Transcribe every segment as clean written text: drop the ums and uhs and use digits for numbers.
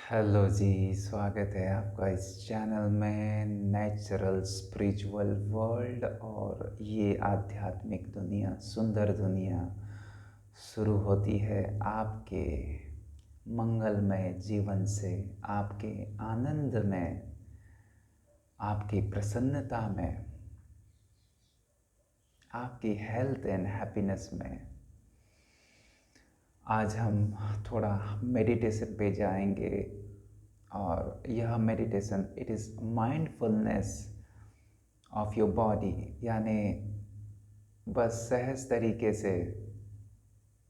Hello जी, स्वागत है आपका इस चैनल में नेचुरल स्पिरिचुअल वर्ल्ड। और ये आध्यात्मिक दुनिया, सुंदर दुनिया शुरू होती है आपके मंगलमय जीवन से, आपके आनंद में, आपकी प्रसन्नता में, आपकी हेल्थ एंड हैप्पीनेस में। आज हम थोड़ा मेडिटेशन पे जाएंगे। और यह meditation it is mindfulness of your body, यानी बस सहज तरीके से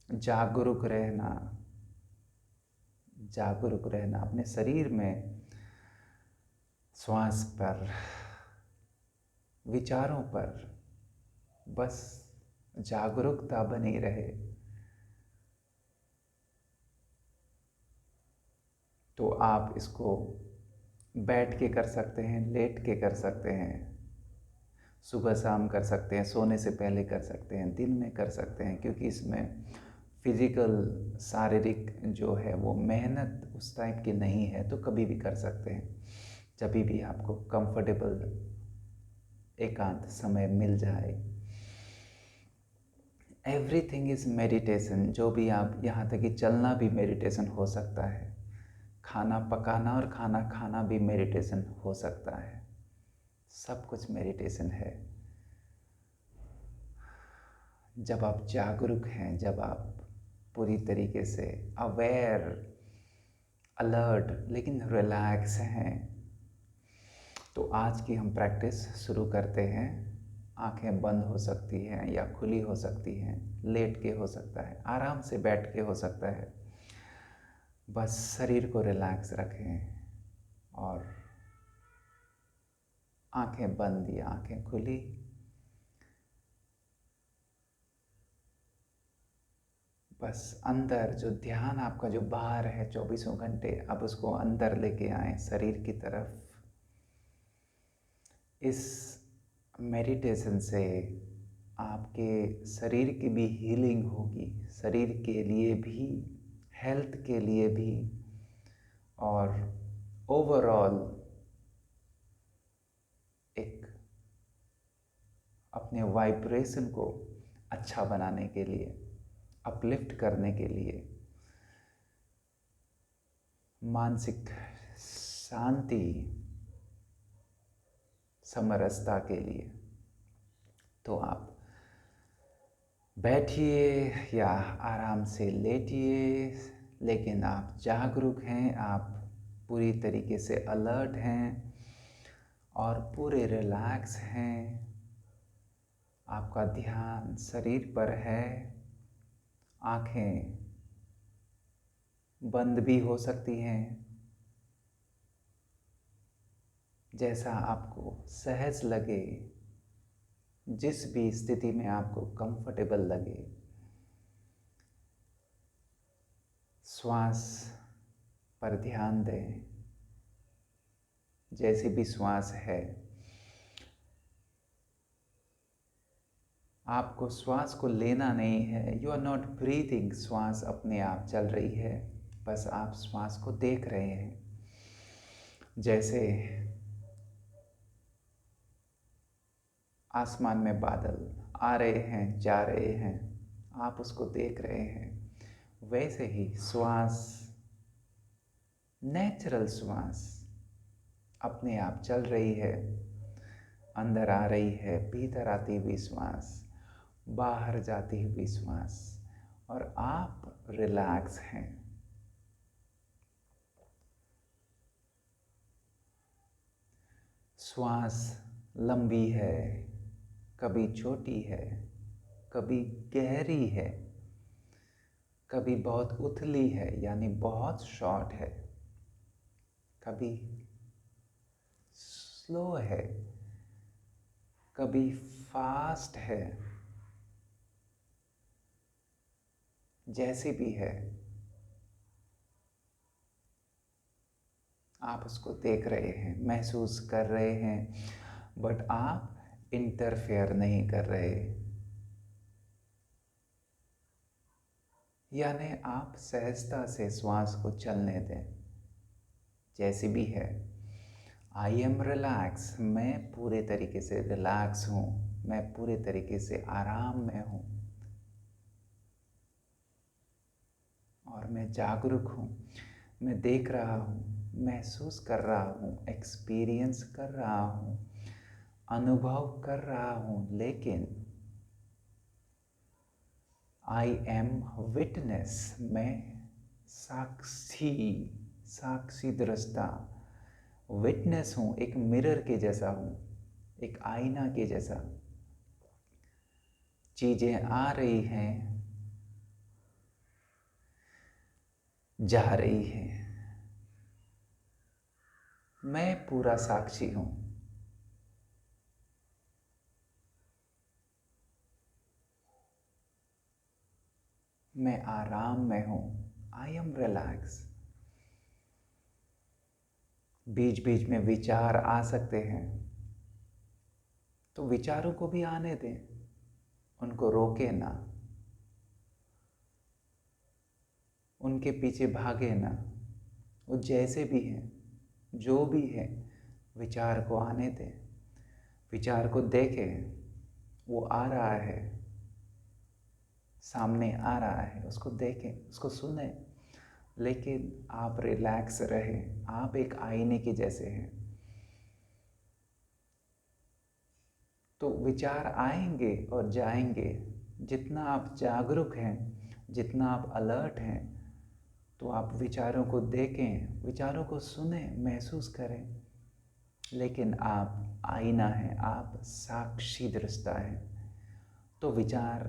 जागरूक रहना, जागरूक रहना अपने शरीर में, श्वास पर, विचारों पर बस जागरूकता बनी रहे। तो आप इसको बैठ के कर सकते हैं, लेट के कर सकते हैं, सुबह शाम कर सकते हैं, सोने से पहले कर सकते हैं, दिन में कर सकते हैं, क्योंकि इसमें फिज़िकल, शारीरिक जो है वो मेहनत उस टाइप की नहीं है। तो कभी भी कर सकते हैं, जब भी आपको कंफर्टेबल एकांत समय मिल जाए। Everything is meditation. जो भी आप, यहाँ तक कि चलना भी मेडिटेशन हो सकता है, खाना पकाना और खाना खाना भी मेडिटेशन हो सकता है। सब कुछ मेडिटेशन है। जब आप जागरूक हैं, जब आप पूरी तरीके से अवेयर, अलर्ट लेकिन रिलैक्स हैं, तो आज की हम प्रैक्टिस शुरू करते हैं। आंखें बंद हो सकती हैं या खुली हो सकती हैं, लेट के हो सकता है, आराम से बैठ के हो सकता है। बस शरीर को रिलैक्स रखें और आंखें बंद या आंखें खुली। बस अंदर जो ध्यान आपका जो बाहर है चौबीसों घंटे, अब उसको अंदर लेके आए शरीर की तरफ। इस मेडिटेशन से आपके शरीर की भी हीलिंग होगी, शरीर के लिए भी, हेल्थ के लिए भी, और ओवरऑल एक अपने वाइब्रेशन को अच्छा बनाने के लिए, अपलिफ्ट करने के लिए, मानसिक शांति, समरसता के लिए। तो आप बैठिए या आराम से लेटिए, लेकिन आप जागरूक हैं, आप पूरी तरीके से अलर्ट हैं और पूरे रिलैक्स हैं। आपका ध्यान शरीर पर है। आंखें बंद भी हो सकती हैं, जैसा आपको सहज लगे, जिस भी स्थिति में आपको कंफर्टेबल लगे। श्वास पर ध्यान दें। जैसी भी श्वास है, आपको श्वास को लेना नहीं है। यू आर नॉट ब्रीथिंग, श्वास अपने आप चल रही है, बस आप श्वास को देख रहे हैं। जैसे आसमान में बादल आ रहे हैं, जा रहे हैं, आप उसको देख रहे हैं। वैसे ही श्वास, नेचुरल श्वास अपने आप चल रही है, अंदर आ रही है, भीतर आती हुई श्वास, बाहर जाती हुई श्वास, और आप रिलैक्स हैं। श्वास लंबी है, कभी छोटी है, कभी गहरी है, कभी बहुत उथली है यानी बहुत शॉर्ट है, कभी स्लो है, कभी फास्ट है। जैसी भी है, आप उसको देख रहे हैं, महसूस कर रहे हैं, बट आप इंटरफेयर नहीं कर रहे। यानी आप सहजता से श्वास को चलने दें। जैसी भी है, आई एम रिलैक्स, मैं पूरे तरीके से रिलैक्स हूँ, मैं पूरे तरीके से आराम में हूँ और मैं जागरूक हूँ। मैं देख रहा हूँ, महसूस कर रहा हूँ, एक्सपीरियंस कर रहा हूँ, अनुभव कर रहा हूँ, लेकिन आई एम विटनेस, मैं साक्षी, साक्षी दृष्टा, विटनेस हूँ, एक मिरर के जैसा हूँ, एक आईना के जैसा। चीज़ें आ रही हैं, जा रही हैं, मैं पूरा साक्षी हूँ। मैं आराम में हूँ, आई एम रिलैक्स। बीच बीच में विचार आ सकते हैं, तो विचारों को भी आने दें, उनको रोके ना, उनके पीछे भागे ना। वो जैसे भी हैं, जो भी है, विचार को आने दें, विचार को देखें, वो आ रहा है, सामने आ रहा है, उसको देखें, उसको सुने, लेकिन आप रिलैक्स रहें, आप एक आईने के जैसे हैं। तो विचार आएंगे और जाएंगे, जितना आप जागरूक हैं, जितना आप अलर्ट हैं, तो आप विचारों को देखें, विचारों को सुने, महसूस करें, लेकिन आप आईना हैं, आप साक्षी दृष्टा हैं। तो विचार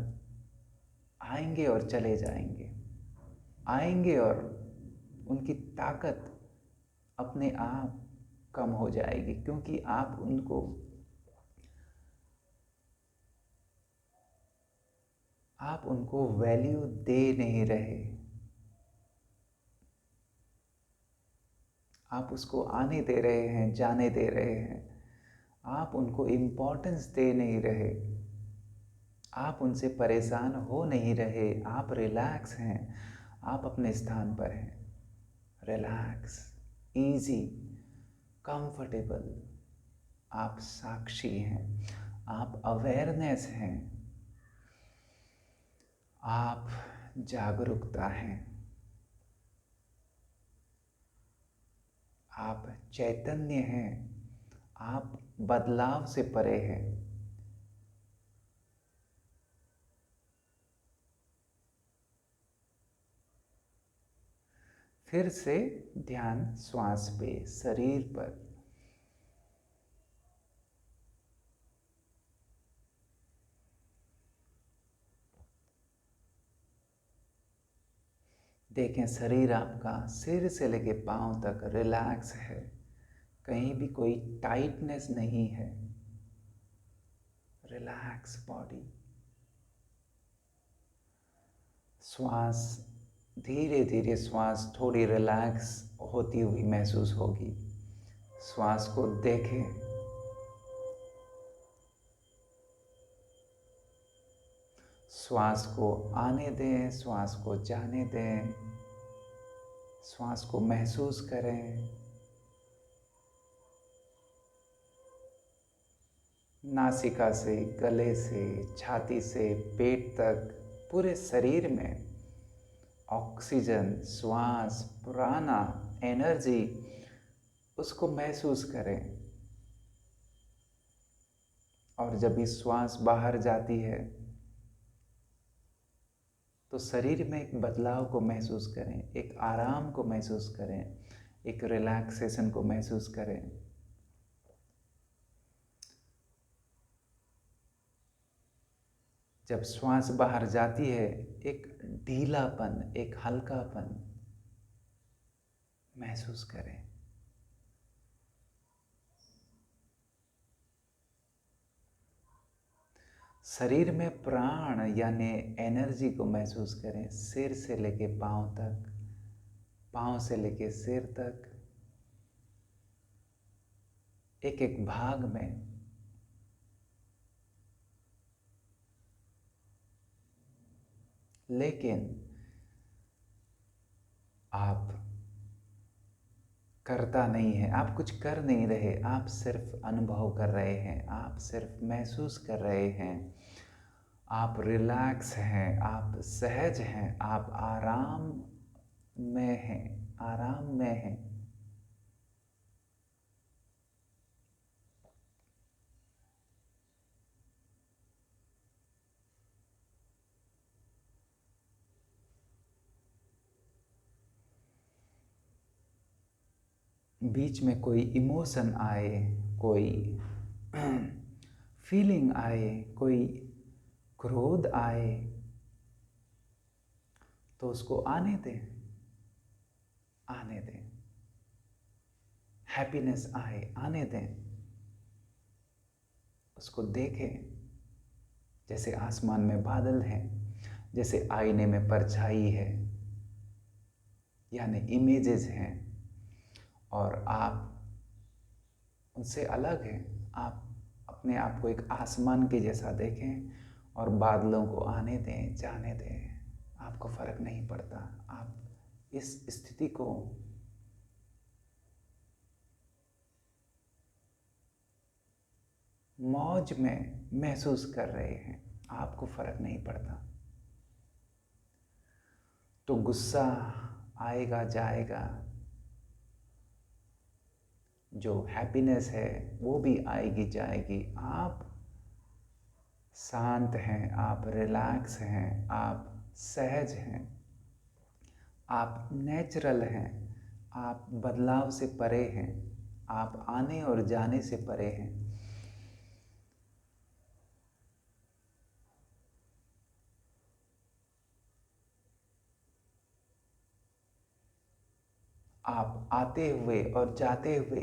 आएंगे और चले जाएंगे, आएंगे और उनकी ताकत अपने आप कम हो जाएगी, क्योंकि आप उनको वैल्यू दे नहीं रहे। आप उसको आने दे रहे हैं, जाने दे रहे हैं, आप उनको इम्पोर्टेंस दे नहीं रहे, आप उनसे परेशान हो नहीं रहे, आप रिलैक्स हैं, आप अपने स्थान पर हैं, रिलैक्स, इजी, कंफर्टेबल। आप साक्षी हैं, आप अवेयरनेस हैं, आप जागरूकता हैं, आप चैतन्य हैं, आप बदलाव से परे हैं। फिर से ध्यान श्वास पे, शरीर पर। देखें शरीर आपका सिर से लेके पांव तक रिलैक्स है, कहीं भी कोई टाइटनेस नहीं है, रिलैक्स बॉडी। श्वास धीरे धीरे, श्वास थोड़ी रिलैक्स होती हुई महसूस होगी। श्वास को देखें, श्वास को आने दें, श्वास को जाने दें, श्वास को महसूस करें। नासिका से, गले से, छाती से, पेट तक, पूरे शरीर में ऑक्सीजन, श्वास, प्राणा, एनर्जी, उसको महसूस करें। और जब ये श्वास बाहर जाती है तो शरीर में एक बदलाव को महसूस करें, एक आराम को महसूस करें, एक रिलैक्सेशन को महसूस करें। जब श्वास बाहर जाती है, एक ढीलापन, एक हल्कापन महसूस करें। शरीर में प्राण यानी एनर्जी को महसूस करें, सिर से लेके पांव तक, पांव से लेके सिर तक, एक एक भाग में। लेकिन आप करता नहीं है, आप कुछ कर नहीं रहे, आप सिर्फ अनुभव कर रहे हैं, आप सिर्फ महसूस कर रहे हैं। आप रिलैक्स हैं, आप सहज हैं, आप आराम में हैं, आराम में हैं। बीच में कोई इमोशन आए, कोई फीलिंग आए, कोई क्रोध आए, तो उसको आने दें, आने दें। हैप्पीनेस आए, आने दें, उसको देखें। जैसे आसमान में बादल हैं, जैसे आईने में परछाई है, यानी इमेजेस हैं, और आप उनसे अलग हैं। आप अपने आप को एक आसमान के जैसा देखें और बादलों को आने दें, जाने दें। आपको फर्क नहीं पड़ता। आप इस स्थिति को मौज में महसूस कर रहे हैं, आपको फर्क नहीं पड़ता। तो गुस्सा आएगा, जाएगा, जो हैप्पीनेस है वो भी आएगी, जाएगी। आप शांत हैं, आप रिलैक्स हैं, आप सहज हैं, आप नेचुरल हैं, आप बदलाव से परे हैं, आप आने और जाने से परे हैं। आप आते हुए और जाते हुए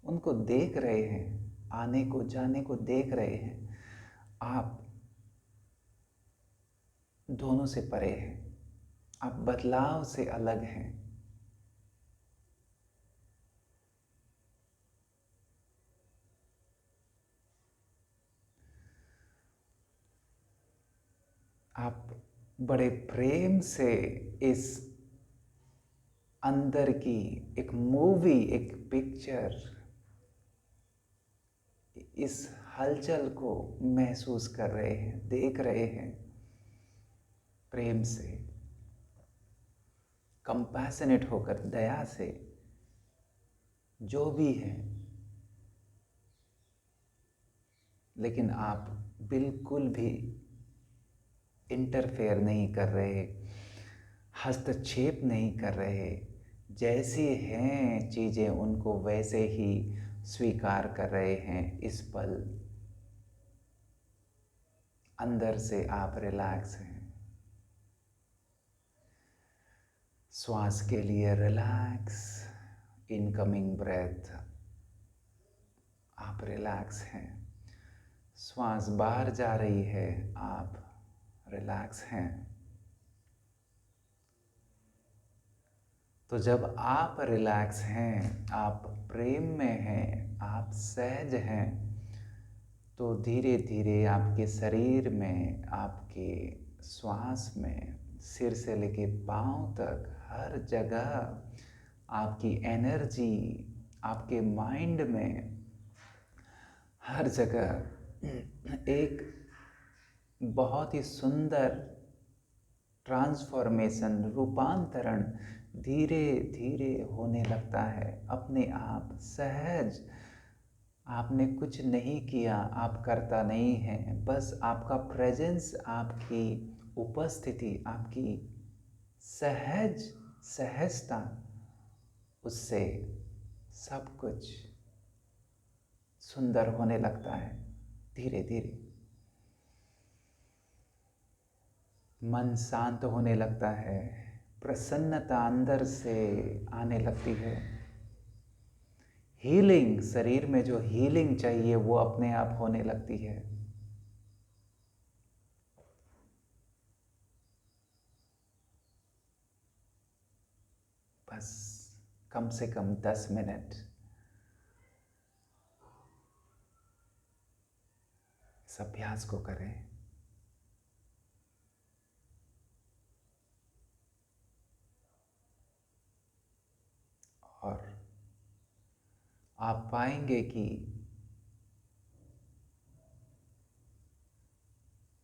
उनको देख रहे हैं, आने को जाने को देख रहे हैं। आप दोनों से परे हैं, आप बदलाव से अलग हैं। आप बड़े प्रेम से इस अंदर की एक मूवी, एक पिक्चर, इस हलचल को महसूस कर रहे हैं, देख रहे हैं। प्रेम से, कंपैशनेट होकर, दया से, जो भी है। लेकिन आप बिल्कुल भी इंटरफेयर नहीं कर रहे, हस्तक्षेप नहीं कर रहे। जैसे हैं चीज़ें उनको वैसे ही स्वीकार कर रहे हैं इस पल। अंदर से आप रिलैक्स हैं। श्वास के लिए रिलैक्स, इनकमिंग ब्रेथ, आप रिलैक्स हैं। श्वास बाहर जा रही है, आप रिलैक्स हैं। तो जब आप रिलैक्स हैं, आप प्रेम में हैं, आप सहज हैं, तो धीरे धीरे आपके शरीर में, आपके श्वास में, सिर से लेके पाँव तक हर जगह आपकी एनर्जी, आपके माइंड में हर जगह एक बहुत ही सुंदर ट्रांसफॉर्मेशन, रूपांतरण धीरे धीरे होने लगता है। अपने आप सहज, आपने कुछ नहीं किया, आप करता नहीं हैं, बस आपका प्रेजेंस, आपकी उपस्थिति, आपकी सहज सहजता, उससे सब कुछ सुंदर होने लगता है। धीरे धीरे मन शांत होने लगता है, प्रसन्नता अंदर से आने लगती है। हीलिंग, शरीर में जो हीलिंग चाहिए वो अपने आप होने लगती है। बस कम से कम 10 मिनट इस अभ्यास को करें। और आप पाएंगे कि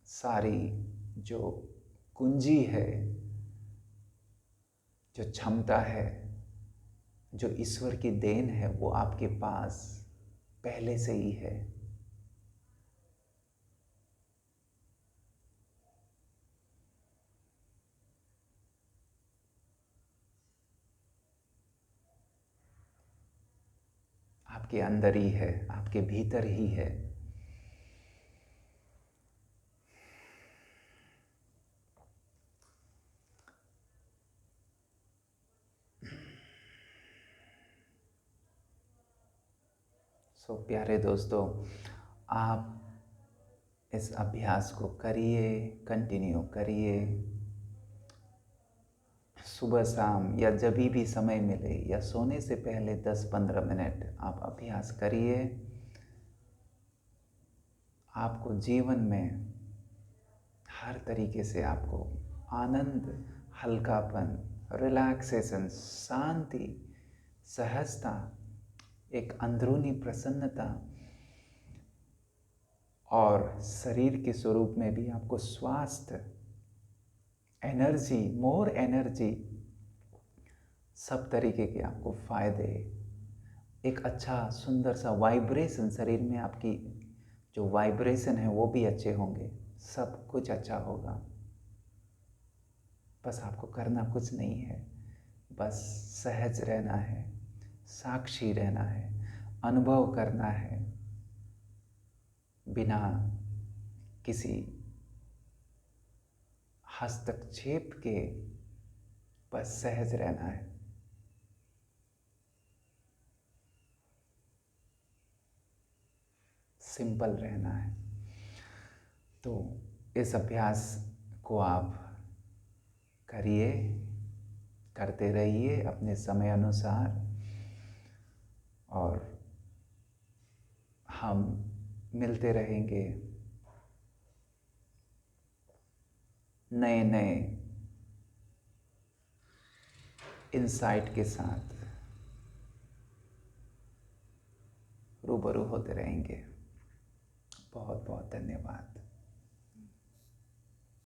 सारी जो कुंजी है, जो क्षमता है, जो ईश्वर की देन है, वो आपके पास पहले से ही है। आपके अंदर ही है, आपके भीतर ही है। प्यारे दोस्तों, आप इस अभ्यास को करिए, कंटिन्यू करिए। सुबह शाम या जब भी समय मिले या सोने से पहले 10-15 मिनट आप अभ्यास करिए। आपको जीवन में हर तरीके से आपको आनंद, हल्कापन, रिलैक्सेशन, शांति, सहजता, एक अंदरूनी प्रसन्नता और शरीर के स्वरूप में भी आपको स्वास्थ्य, एनर्जी, मोर एनर्जी, सब तरीके के आपको फायदे, एक अच्छा सुंदर सा वाइब्रेशन, शरीर में आपकी जो वाइब्रेशन है वो भी अच्छे होंगे, सब कुछ अच्छा होगा। बस आपको करना कुछ नहीं है, बस सहज रहना है, साक्षी रहना है, अनुभव करना है, बिना किसी हस्तक्षेप के बस सहज रहना है। सिंपल रहना है। तो इस अभ्यास को आप करिए, करते रहिए अपने समय अनुसार, और हम मिलते रहेंगे नए नए इंसाइट के साथ, रूबरू होते रहेंगे। बहुत बहुत धन्यवाद।